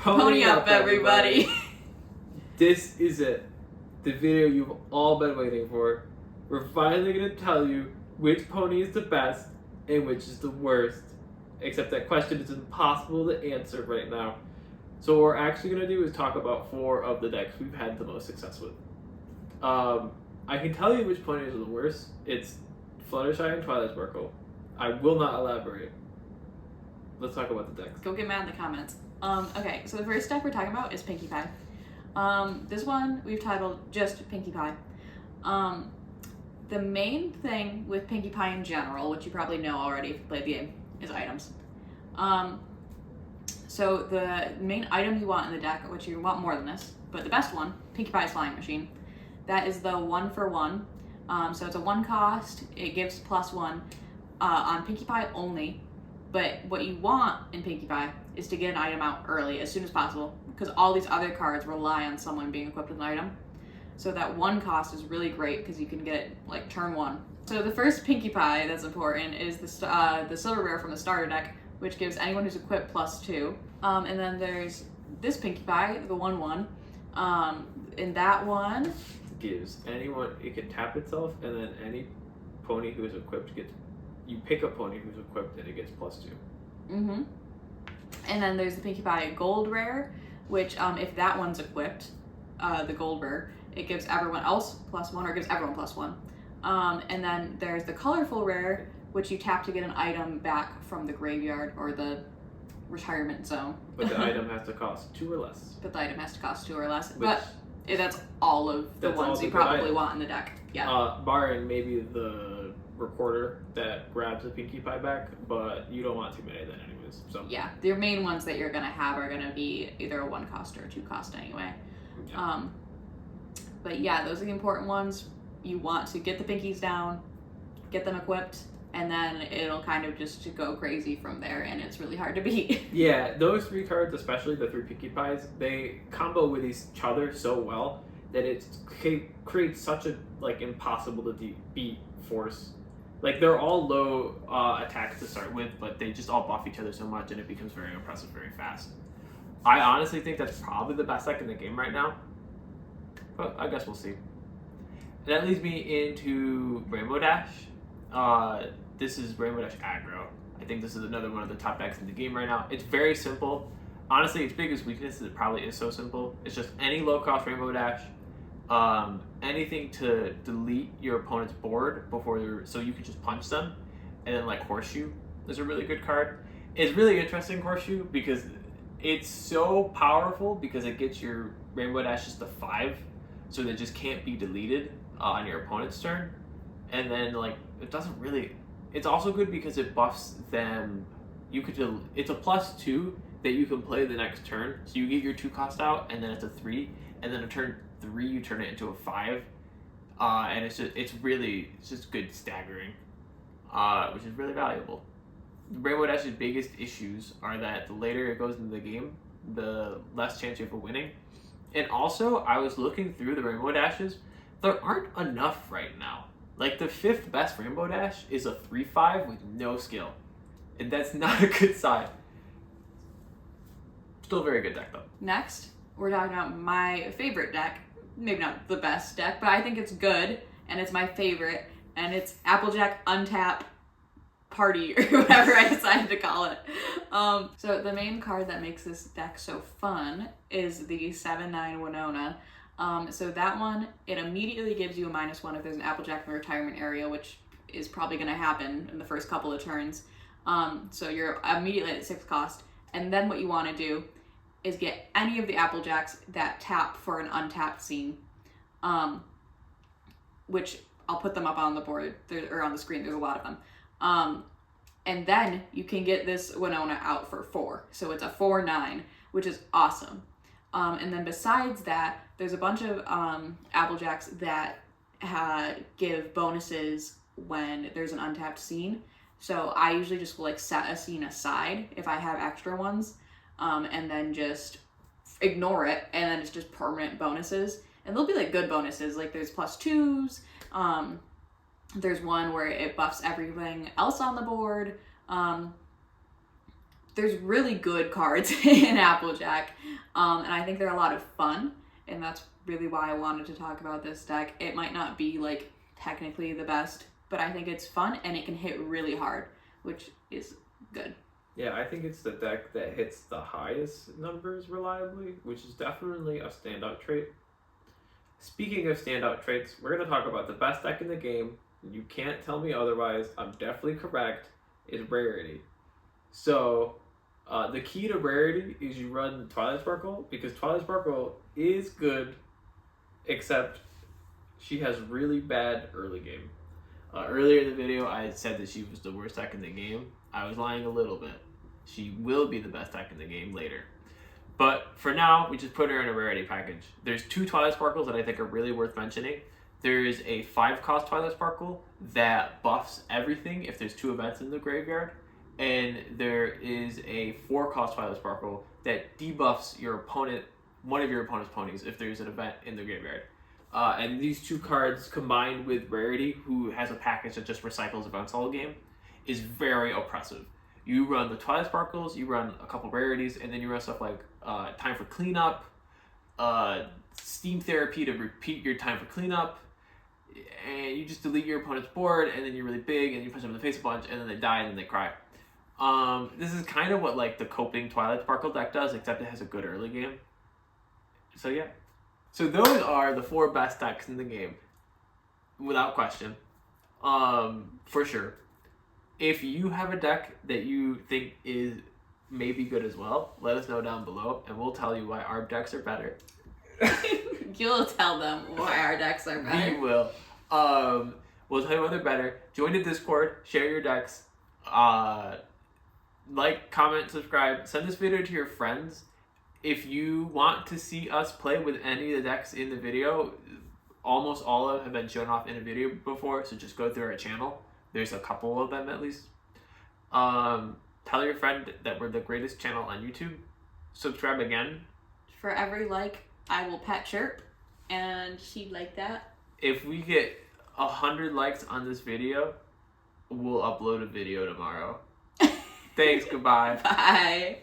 Pony up, everybody. This is it. The video you've all been waiting for. We're finally going to tell you which pony is the best and which is the worst. Except that question is impossible to answer right now. So what we're actually going to do is talk about 4 of the decks we've had the most success with. I can tell you which ponies are the worst. It's Fluttershy and Twilight Sparkle. I will not elaborate. Let's talk about the decks. Go get mad in the comments. Okay, so the first deck we're talking about is Pinkie Pie. This one we've titled just Pinkie Pie. The main thing with Pinkie Pie in general, which you probably know already if you played the game, is items. So the main item you want in the deck, which you want more than this, but the best one, Pinkie Pie's Flying Machine. That is the 1-for-1. So it's a 1 cost, it gives +1 on Pinkie Pie only. But what you want in Pinkie Pie is to get an item out early, as soon as possible, because all these other cards rely on someone being equipped with an item. So that 1 cost is really great because you can get it like turn 1. So the first Pinkie Pie that's important is the Silver Rare from the starter deck, which gives anyone who's equipped +2. And then there's this Pinkie Pie, the 1/1. In that one, Gives anyone, it can tap itself, and then any pony who is equipped gets, you pick a pony who's equipped and it gets +2. And then there's the Pinkie Pie Gold Rare, which if that one's equipped, the Gold Rare, it gives everyone else +1 or gives everyone +1. And then there's the Colorful Rare, which you tap to get an item back from the graveyard or the retirement zone. But the item has to cost 2 or less. But the item has to cost 2 or less. Which, but that's all of the ones you probably want in the deck. Yeah. Barring maybe the recorder that grabs the Pinkie Pie back, but you don't want too many of that anyways. So yeah, your main ones that you're gonna have are gonna be either a 1 cost or a 2 cost anyway. Yeah. But yeah, those are the important ones. You want to get the Pinkies down, get them equipped, and then it'll kind of just go crazy from there, and it's really hard to beat. Yeah, those 3 cards, especially the 3 Pinkie Pies, they combo with each other so well that it creates such a impossible to beat force. Like, they're all low attacks to start with, but they just all buff each other so much, and it becomes very impressive very fast. I honestly think that's probably the best deck in the game right now, but I guess we'll see. That leads me into Rainbow Dash. This is Rainbow Dash Aggro. I think this is another one of the top decks in the game right now. It's very simple. Honestly, its biggest weakness is it probably is so simple. It's just any low-cost Rainbow Dash, anything to delete your opponent's board so you can just punch them, and then Horseshoe is a really good card. It's really interesting, Horseshoe, because it's so powerful because it gets your Rainbow Dash just a 5, so they just can't be deleted on your opponent's turn. And then it doesn't really. It's also good because it buffs them. It's a +2 that you can play the next turn. So you get your 2 cost out, and then it's a 3, and then a turn 3 you turn it into a 5, and it's just good staggering, which is really valuable. Rainbow Dash's biggest issues are that the later it goes into the game, the less chance you have of winning. And also, I was looking through the Rainbow Dashes. There aren't enough right now. The 5th best Rainbow Dash is a 3/5 with no skill. And that's not a good sign. Still a very good deck, though. Next, we're talking about my favorite deck. Maybe not the best deck, but I think it's good, and it's my favorite. And it's Applejack Untap Party, or whatever I decided to call it. So the main card that makes this deck so fun is the 7/9 Winona. So that one, it immediately gives you a -1 if there's an Applejack in the retirement area, which is probably going to happen in the first couple of turns. So you're immediately at 6 cost. And then what you want to do is get any of the Applejacks that tap for an untapped scene, which I'll put them up on the board, or on the screen, there's a lot of them. And then you can get this Winona out for 4. So it's a 4/9, which is awesome. And then besides that, there's a bunch of Applejacks that give bonuses when there's an untapped scene. So I usually just will set a scene aside if I have extra ones, and then just ignore it, and then it's just permanent bonuses. And they'll be good bonuses, there's +2s, there's one where it buffs everything else on the board, there's really good cards in Applejack, and I think they're a lot of fun, and that's really why I wanted to talk about this deck. It might not be like technically the best, but I think it's fun and it can hit really hard, which is good. Yeah, I think it's the deck that hits the highest numbers reliably, which is definitely a standout trait. Speaking of standout traits, we're going to talk about the best deck in the game. You can't tell me otherwise. I'm definitely correct. Is Rarity. So, the key to Rarity is you run Twilight Sparkle, because Twilight Sparkle is good, except she has really bad early game. Earlier in the video, I said that she was the worst deck in the game. I was lying a little bit. She will be the best deck in the game later. But for now, we just put her in a Rarity package. There's 2 Twilight Sparkles that I think are really worth mentioning. There is a 5-cost Twilight Sparkle that buffs everything if there's 2 events in the graveyard. And there is a 4-cost Twilight Sparkle that debuffs your opponent, one of your opponent's ponies, if there's an event in the graveyard. And these 2 cards combined with Rarity, who has a package that just recycles events all game, is very oppressive. You run the Twilight Sparkles, you run a couple Rarities, and then you run stuff like Time for Cleanup, Steam Therapy to repeat your Time for Cleanup, and you just delete your opponent's board, and then you're really big, and you punch them in the face a bunch, and then they die, and then they cry. This is kind of what like the coping Twilight Sparkle deck does, except it has a good early game. So yeah. So those are the 4 best decks in the game, without question, for sure. If you have a deck that you think is maybe good as well, let us know down below, and we'll tell you why our decks are better. You'll tell them why our decks are better. We will. We'll tell you why they're better. Join the Discord, share your decks, like, comment, subscribe, send this video to your friends. If you want to see us play with any of the decks in the video, almost all of them have been shown off in a video before, so just go through our channel. There's a couple of them at least. Tell your friend that we're the greatest channel on YouTube. Subscribe again. For every like, I will pet chirp, and she'd like that. If we get 100 likes on this video, we'll upload a video tomorrow. Thanks, goodbye. Bye.